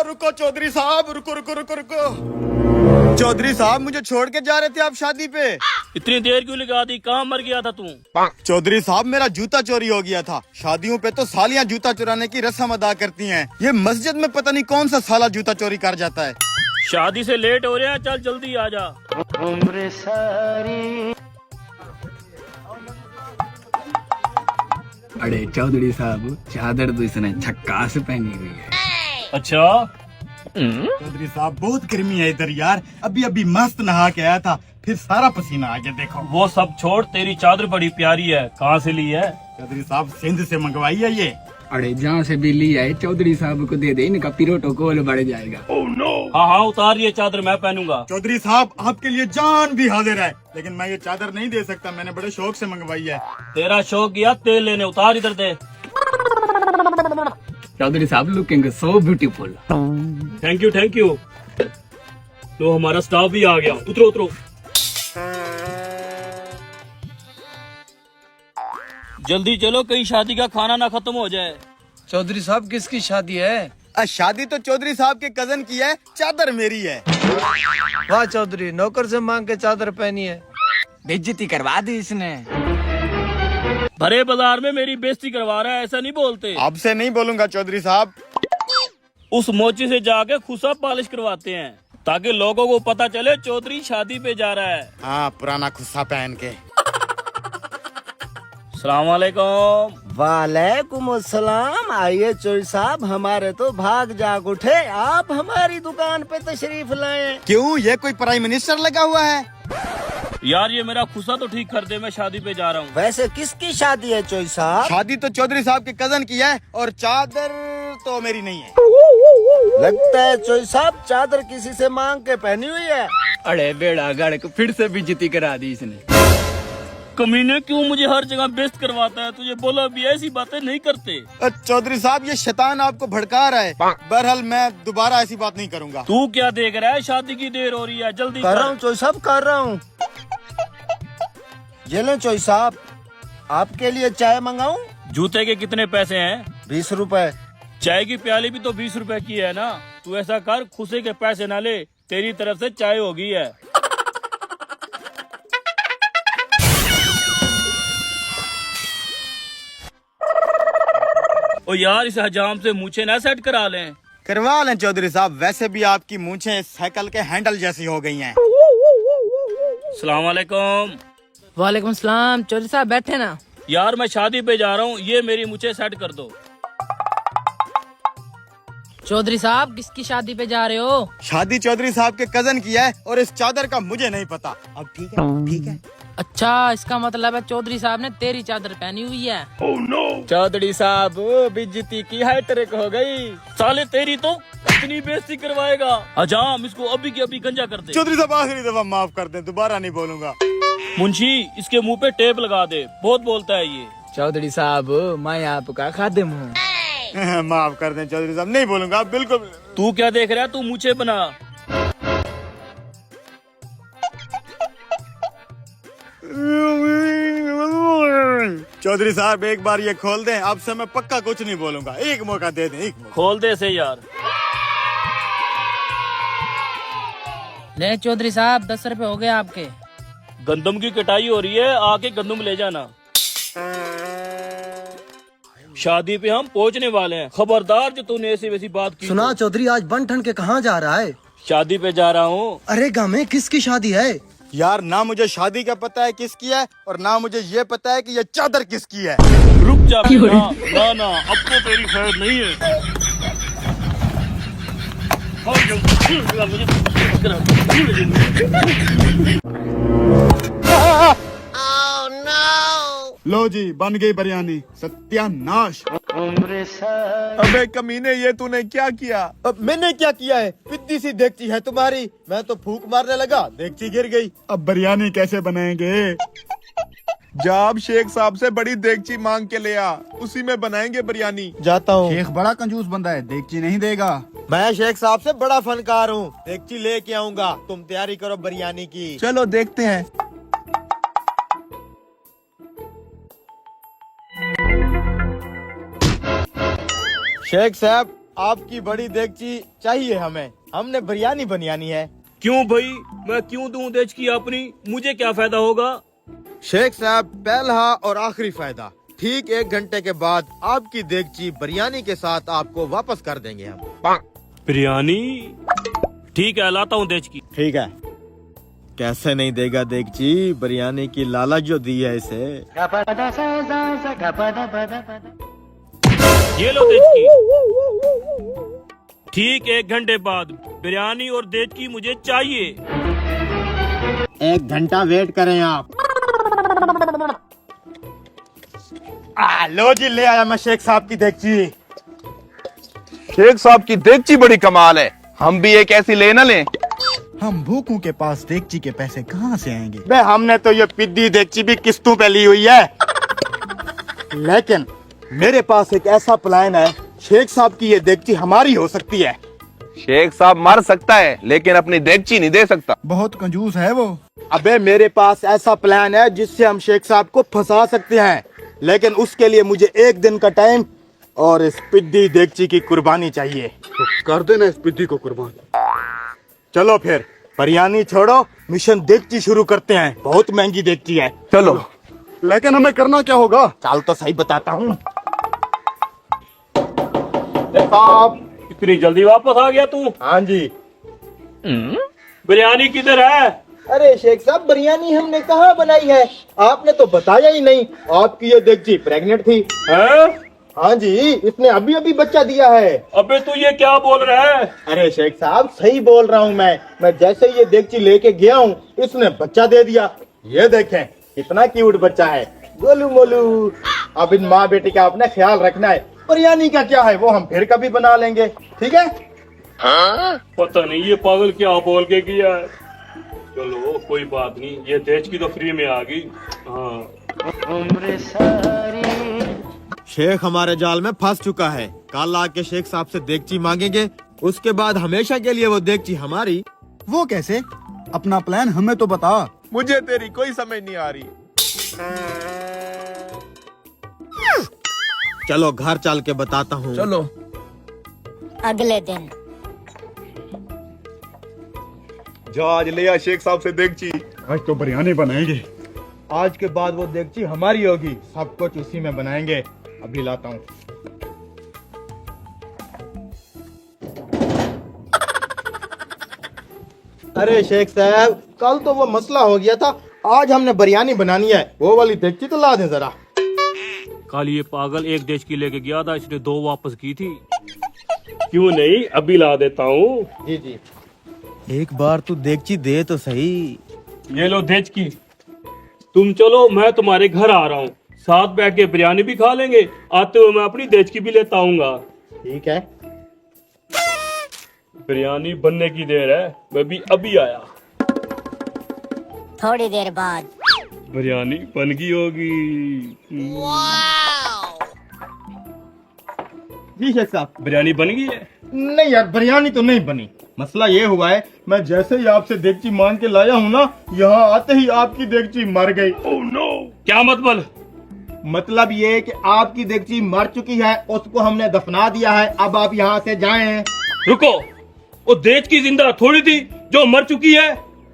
रुको चौधरी साहब, रुको रुको रुको रुको। चौधरी साहब मुझे छोड़ के जा रहे थे आप शादी पे। इतनी देर क्यों लगा दी? कहाँ मर गया था तू? चौधरी साहब मेरा जूता चोरी हो गया था। शादियों पे तो सालियां जूता चुराने की रस्म अदा करती हैं। ये मस्जिद में पता नहीं कौन सा साला जूता चोरी कर जाता है। शादी से लेट हो रहे हैं, चल जल्दी आ जा। उम्र सारी। अरे चौधरी साहब, चादर तो इसने छक्का से पहनी हुई है। अच्छा, चौधरी साहब बहुत गर्मी है इधर यार। अभी अभी मस्त नहा के आया था, फिर सारा पसीना आ गया। देखो वो सब छोड़, तेरी चादर बड़ी प्यारी है, कहाँ से ली है? चौधरी साहब सिंध से मंगवाई है ये। अरे जहाँ से भी लिया है चौधरी साहब को दे दे, इनका प्रोटोकॉल बढ़ जाएगा। हाँ हाँ उतार, ये चादर मैं पहनूंगा। चौधरी साहब आपके लिए जान भी हाजिर है, लेकिन मैं ये चादर नहीं दे सकता। मैंने बड़े शौक से मंगवाई है। तेरा शौक गया तेल लेने, उतार इधर दे। चौधरी साहब looking so beautiful. Thank you thank you. लो हमारा स्टाफ भी आ गया, उतरो उतरो। जल्दी चलो, कहीं शादी का खाना ना खत्म हो जाए। चौधरी साहब किसकी शादी है? शादी तो चौधरी साहब के कजन की है, चादर मेरी है। वाह चौधरी, नौकर से मांग के चादर पहनी है। बेइज्जती करवा दी इसने। भरे बाजार में मेरी बेइज्जती करवा रहा है, ऐसा नहीं बोलते। आपसे नहीं बोलूंगा चौधरी साहब। उस मोची से जाके खुसा पॉलिश करवाते हैं, ताकि लोगों को पता चले चौधरी शादी पे जा रहा है। हाँ, पुराना खुस्सा पहन के। सलाम वालेकुम। वालेकुम अस्सलाम। आइए चोरी साहब, हमारे तो भाग जाग उठे, आप हमारी दुकान पे तशरीफ लाए। क्यों, ये कोई प्राइम मिनिस्टर लगा हुआ है? यार ये मेरा खुसा तो ठीक कर दे, मैं शादी पे जा रहा हूँ। वैसे किसकी शादी है चोरी साहब? शादी तो चौधरी साहब के कजन की है, और चादर तो मेरी नहीं है। लगता है चोरी साहब चादर किसी से मांग के पहनी हुई है। अरे बेड़ा गर्क, फिर से बेइज्जती करा दी इसने। कमीने क्यों मुझे हर जगह बेइज्जत करवाता है? तुझे बोला भी ऐसी बातें नहीं करते। चौधरी साहब ये शैतान आपको भड़का रहा है। बहरहाल मैं दोबारा ऐसी बात नहीं करूंगा। तू क्या देख रहा है? शादी की देर हो रही है, जल्दी कर रहा हूँ चोरी साहब, कर रहा हूँ। ये लें चोरी साहब, आपके लिए चाय मंगाऊं? जूते के कितने पैसे हैं? 20 रुपए। चाय की प्याली भी तो 20 रुपए की है ना। तू ऐसा कर, खुसे के पैसे ना ले, तेरी तरफ से चाय होगी है। ओ यार, इस हजाम से मूछे ना सेट करा लें। करवा लें चौधरी साहब, वैसे भी आपकी मूंछें साइकिल के हैंडल जैसी हो गई हैं। सलाम वालेकुम। वालेकुम सलाम। चौधरी साहब बैठे ना। यार मैं शादी पे जा रहा हूँ, ये मेरी मूछें सेट कर दो। चौधरी साहब किसकी शादी पे जा रहे हो? शादी चौधरी साहब के कजन की है, और इस चादर का मुझे नहीं पता। अब ठीक है, ठीक है। अच्छा, इसका मतलब है चौधरी साहब ने तेरी चादर पहनी हुई है। चौधरी साहब बेइज्जती की हैट्रिक हो गई। साले तेरी तो कितनी बेइज्जती करवाएगा। हजाम, इसको अभी की अभी गंजा कर दे। चौधरी साहब आखिरी दफा माफ कर दें, दोबारा नहीं बोलूंगा। मुंशी, इसके मुंह पे टेप लगा दे, बहुत बोलता है ये। चौधरी साहब मैं आपका खादिम हूँ। माफ कर दें चौधरी साहब, नहीं बोलूंगा बिल्कुल। तू क्या देख रहा है? तू मूछे बना। चौधरी साहब एक बार ये खोल दें, अब से मैं पक्का कुछ नहीं बोलूंगा। एक मौका दे दें, एक मौका। खोल दे से यार। ले चौधरी साहब, 10 रुपए हो गए आपके। गंदम की कटाई हो रही है, आके गंदम ले जाना। शादी पे हम पहुंचने वाले हैं, खबरदार जो तूने ऐसी वैसी बात की। सुना चौधरी, आज बन ठन के कहाँ जा रहा है? शादी पे जा रहा हूँ। अरे गाँव में किसकी शादी है? यार ना मुझे शादी का पता है किसकी है, और ना मुझे ये पता है कि ये चादर किसकी है। रुक जा ना ना, अब तो तेरी खैर नहीं है। लो जी, बन गई बिरयानी। सत्यानाश। अबे कमीने, ये तूने क्या किया? अब मैंने क्या किया है? इतनी सी देगची है तुम्हारी, मैं तो फूंक मारने लगा, देगची गिर गई। अब बिरयानी कैसे बनाएंगे? जाब शेख साहब से बड़ी देगची मांग के ले आ, उसी में बनाएंगे बिरयानी। जाता हूँ। शेख बड़ा कंजूस बंदा है, देगची नहीं देगा। मैं शेख साहब से बड़ा फनकार हूँ, देगची लेके आऊंगा। तुम तैयारी करो बिरयानी की। चलो देखते हैं। शेख साहब आपकी बड़ी देगची चाहिए हमें, हमने बिरयानी बनवानी है। क्यों भाई, मैं क्यों दूं देचकी अपनी, मुझे क्या फायदा होगा? शेख साहब, पहला और आखिरी फायदा, ठीक 1 घंटे के बाद आपकी देगची बिरयानी के साथ आपको वापस कर देंगे हम। बिरयानी? ठीक है, लाता हूँ देचकी। ठीक है। कैसे नहीं देगा देगची, बिरयानी की लालच जो दी है इसे। ये लो देचकी। ठीक 1 घंटे बाद बिरयानी और देचकी मुझे चाहिए। 1 घंटा वेट करें आप। लो जी, ले आया मैं शेख साहब की देगची। शेख साहब की देगची बड़ी कमाल है, हम भी एक ऐसी ले ना लें? हम भूखों के पास देगची के पैसे कहाँ से आएंगे? बे, हमने तो ये पिद्दी देगची भी किस्तों पे ली हुई है। लेकिन मेरे पास एक ऐसा प्लान है, शेख साहब की ये देगची हमारी हो सकती है। शेख साहब मर सकता है लेकिन अपनी देगची नहीं दे सकता। बहुत कंजूस है वो। अबे, मेरे पास ऐसा प्लान है जिससे हम शेख साहब को फंसा सकते हैं, लेकिन उसके लिए मुझे 1 दिन का टाइम और इस पिद्दी देगची की कुर्बानी चाहिए। तो कर देना इस पिद्दी को कुर्बान। चलो फिर, बिरयानी छोड़ो, मिशन देगची शुरू करते हैं। बहुत महंगी देगची है। चलो। लेकिन हमें करना क्या होगा? चाल तो सही बताता हूँ। साहब, इतनी जल्दी वापस आ गया तू? हाँ जी। बिरयानी किधर है? अरे शेख साहब, बिरयानी हमने कहाँ बनाई है, आपने तो बताया ही नहीं। आपकी ये देगची प्रेग्नेंट थी। हैं? हाँ जी, इसने अभी अभी बच्चा दिया है। अबे तू ये क्या बोल रहा है? अरे शेख साहब, सही बोल रहा हूँ मैं जैसे ये देगची लेके गया हूँ, इसने बच्चा दे दिया। ये देखें, कितना क्यूट बच्चा है, गोलू मोलू। अब इन माँ बेटी का अपना ख्याल रखना है। बिरयानी का क्या है, वो हम फिर कभी बना लेंगे, ठीक है? पता नहीं ये पागल क्या बोल के किया है। चलो कोई बात नहीं, ये देचकी तो फ्री में आ गई। हाँ। शेख हमारे जाल में फंस चुका है। कल आके शेख साहब से देगची मांगेंगे, उसके बाद हमेशा के लिए वो देगची हमारी। वो कैसे? अपना प्लान हमें तो बता। मुझे तेरी कोई समझ नहीं आ रही। चलो घर चल के बताता हूँ। चलो। अगले दिन जा, आज ले आ शेख साहब से देगची। आज तो बिरयानी बनाएंगे। आज के बाद वो देगची हमारी होगी, सब कुछ उसी में बनाएंगे। अभी लाता हूँ। अरे शेख साहब, कल तो वो मसला हो गया था, आज हमने बिरयानी बनानी है। वो वाली देगची तो ला दें जरा। कल ये पागल 1 देचकी लेके गया था, इसने 2 वापस की थी। क्यों नहीं, अभी ला देता हूँ। जी जी। एक बार तू देगची दे तो सही। ये लो देचकी। तुम चलो, मैं तुम्हारे घर आ रहा हूँ, साथ बैठ के बिरयानी भी खा लेंगे, आते हुए मैं अपनी देचकी भी लेता आऊंगा। ठीक है। बिरयानी बनने की देर है, मैं भी अभी आया। थोड़ी देर बाद बिरयानी बन गई होगी। जी शेख साहब। बिरयानी बन गई है? नहीं यार, बिरयानी तो नहीं बनी। मसला ये हुआ है, मैं जैसे ही आपसे देगची मांग के लाया हूँ ना, यहाँ आते ही आपकी देगची मर गई। Oh no! क्या मतलब? मतलब ये है कि आपकी देगची मर चुकी है, उसको हमने दफना दिया है। अब आप यहाँ से जाएं। रुको, वो देचकी जिंदा थोड़ी थी जो मर चुकी है।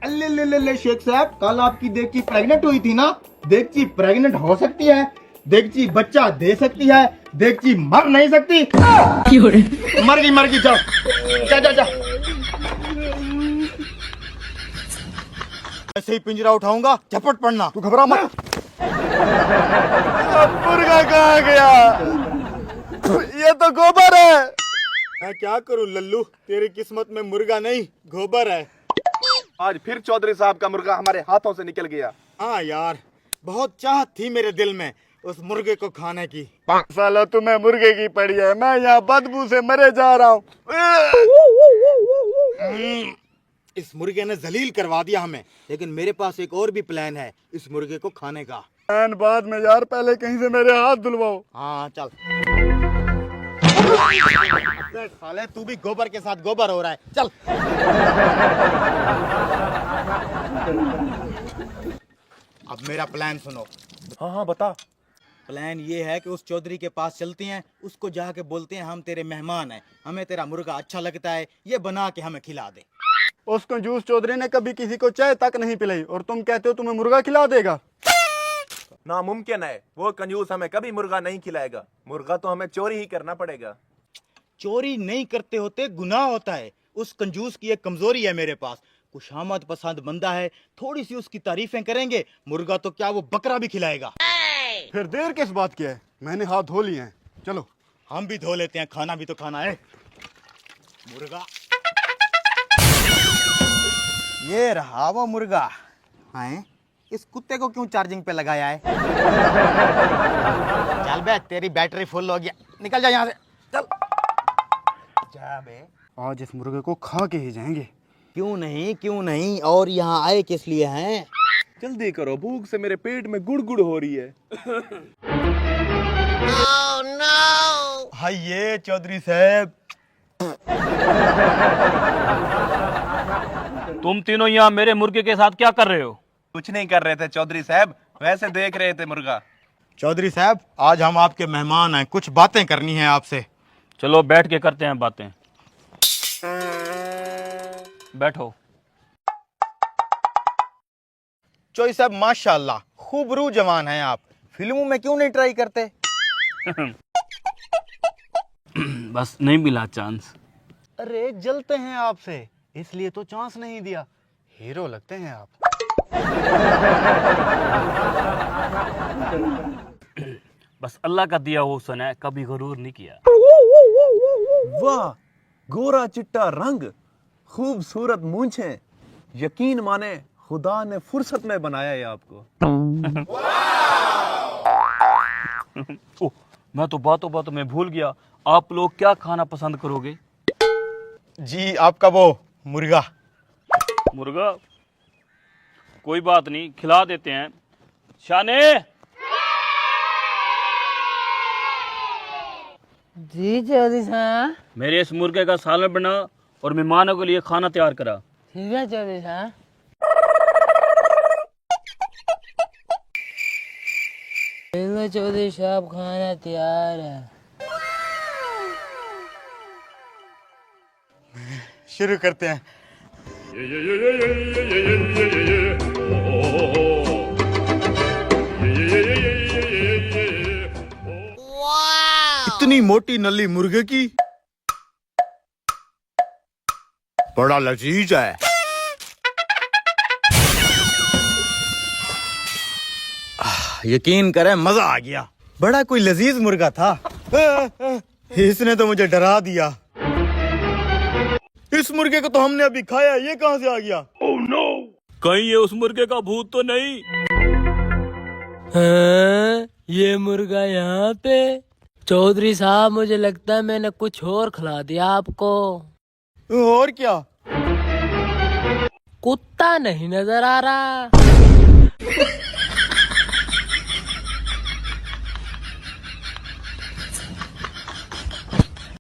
अल्ले ले ले ले शेख साहब, कल आपकी देगची प्रेग्नेंट हुई थी ना। देगची प्रेग्नेंट हो सकती है, देगची बच्चा दे सकती है, देगची मर नहीं सकती। मर गई, जाओ जा जा जा। ऐसे ही पिंजरा उठाऊंगा, झपट पड़ना। तू घबरा मत। मुर्गा कहाँ गया? ये तो गोबर है। मैं क्या करूं लल्लू, तेरी किस्मत में मुर्गा नहीं गोबर है। आज फिर चौधरी साहब का मुर्गा हमारे हाथों से निकल गया। हाँ यार, बहुत चाहत थी मेरे दिल में उस मुर्गे को खाने की। साला तुम्हें मुर्गे की पड़ी है, मैं यहाँ बदबू से मरे जा रहा हूँ। इस मुर्गे ने जलील करवा दिया हमें, लेकिन मेरे पास एक और भी प्लान है इस मुर्गे को खाने का। प्लान बाद में यार, पहले कहीं से मेरे हाथ धुलवाओ। हाँ चल। साले तू भी गोबर के साथ गोबर हो रहा है, चल। अब मेरा प्लान सुनो। हाँ हाँ बता। प्लान ये है कि उस चौधरी के पास चलते हैं, उसको जाके बोलते हैं हम तेरे मेहमान हैं, हमें तेरा मुर्गा अच्छा लगता है, ये बना के हमें खिला दे। उस कंजूस चौधरी ने कभी किसी को चाय तक नहीं पिलाई और तुम कहते हो तुम्हें मुर्गा खिला देगा? नामुमकिन है, वो कंजूस हमें कभी मुर्गा नहीं खिलाएगा। मुर्गा तो हमें चोरी ही करना पड़ेगा। चोरी नहीं करते होते गुनाह होता है। उस कंजूस की एक कमजोरी है मेरे पास, खुशामद पसंद बंदा है, थोड़ी सी उसकी तारीफें करेंगे, मुर्गा तो क्या वो बकरा भी खिलाएगा। फिर देर किस बात की है? मैंने हाथ धो लिए हैं, चलो। हम भी धो लेते हैं, खाना भी तो खाना है। मुर्गा, ये रहा वो मुर्गा। हैं? इस कुत्ते को क्यों चार्जिंग पे लगाया है? चल बे, तेरी बैटरी फुल हो गया, निकल जा यहाँ से, चल जा बे। आज इस मुर्गे को खा के ही जाएंगे। क्यों नहीं, और यहाँ आए किस लिए हैं? जल्दी करो, भूख से मेरे पेट में गुड़गुड़ हो रही है। हाय ये चौधरी साहब, तुम तीनों यहाँ मेरे मुर्गे के साथ क्या कर रहे हो? कुछ नहीं कर रहे थे चौधरी साहब, वैसे देख रहे थे मुर्गा। चौधरी साहब आज हम आपके मेहमान हैं, कुछ बातें करनी है आपसे। चलो बैठ के करते हैं बातें। बैठो। चौधरी साहब माशाल्लाह खूब रू जवान हैं आप, फिल्मों में क्यों नहीं ट्राई करते? बस नहीं मिला चांस। अरे जलते हैं आपसे, इसलिए तो चांस नहीं दिया। हीरो लगते हैं आप। बस अल्लाह का दिया हुसन है, कभी गरूर नहीं किया। वाह, गोरा चिट्टा रंग, खूबसूरत मूंछें, यकीन माने खुदा ने फुर्सत में बनाया है आपको। ओह, मैं तो बातों बातों में भूल गया, आप लोग क्या खाना पसंद करोगे? जी आपका वो मुर्गा। मुर्गा? कोई बात नहीं, खिला देते हैं। शाने, जी चौधरी साहब। मेरे इस मुर्गे का सालन बना और मेहमानों के लिए खाना तैयार करा। ठीक है चौधरी साहब। चौधरी साहब खाना तैयार है। शुरू करते हैं। इतनी मोटी नली मुर्गे की, बड़ा लजीज है। यकीन करें मजा आ गया, बड़ा कोई लजीज मुर्गा था। इसने तो मुझे डरा दिया। इस मुर्गे को तो हमने अभी खाया, ये कहां से आ गया? ओह नो, कहीं ये उस मुर्गे का भूत तो नहीं? हाँ, ये मुर्गा यहाँ पे? चौधरी साहब मुझे लगता है मैंने कुछ और खिला दिया आपको। और क्या? कुत्ता नहीं नजर आ रहा।